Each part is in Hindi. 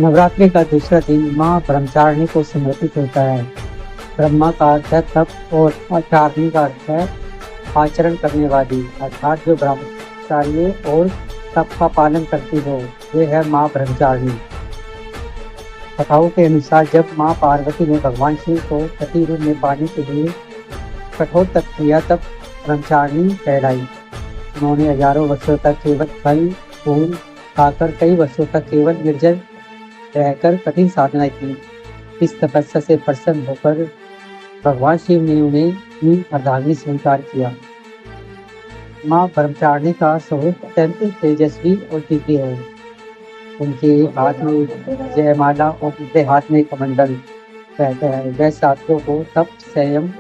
नवरात्रि का दूसरा दिन माँ ब्रह्मचारिणी को समर्पित होता है। ब्रह्मा का अर्थ है तप और चारिणी का अर्थ है आचरण करने वाली, अर्थात जो ब्रह्मचार्य और तप का पालन करती हो, वे है माँ ब्रह्मचारिणी। कथाओं के अनुसार जब माँ पार्वती ने भगवान शिव को पति रूप में पाने के लिए कठोर तप किया, तब ब्रह्मचारिणी कहलाई। उन्होंने हजारों वर्षों तक केवल फल फूल खाकर, कई वर्षों तक केवल निर्जल रहकर कठिन साधना की। इस तपस्या से प्रसन्न होकर भगवान शिव ने उन्हें अपनी अर्धांगिनी स्वीकार किया। माँ ब्रह्मचारिणी का स्वरूप अत्यंत तेजस्वी और दिव्य है। उनके एक हाथ में जयमाला और दूसरे हाथ में कमंडल रहता है। वह साधकों को तप, संयम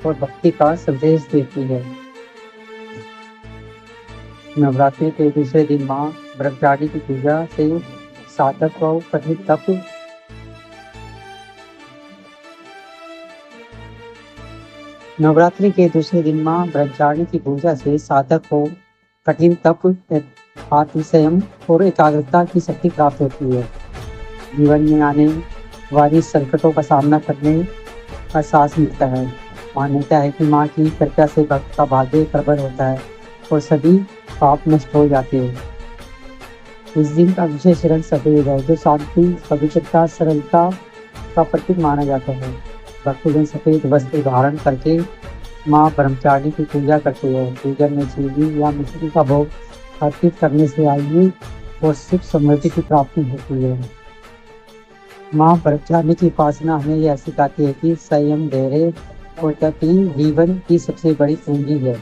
और भक्ति का संदेश देती है। नवरात्रि के दूसरे दिन माँ ब्रह्मचारिणी की पूजा से साधक को कठिन तप नवरात्रि के दूसरे दिन माँ ब्रह्मचारिणी की पूजा से साधक को कठिन तप, आत्मसंयम और एकाग्रता की शक्ति प्राप्त होती है। जीवन में आने वाली संकटों का सामना करने का साहस मिलता है। मान्यता है कि माँ की कृपा से भक्त का भाग्य प्रबल होता है और सभी पाप नष्ट हो जाते हैं। इस दिन का विशेष रंग सफेद है, जो शांति, पवित्रता, सरलता का प्रतीक माना जाता है। भक्तजन सफेद वस्त्र धारण करके माँ ब्रह्मचारिणी की पूजा करते हैं। पूजन में चीनी या मिश्री का भोग अर्पित करने से आयु और सुख समृद्धि की प्राप्ति होती है। माँ ब्रह्मचारिणी की उपासना हमें यह सिखाती है कि संयम, धैर्य और तप जीवन की सबसे बड़ी पूंजी है।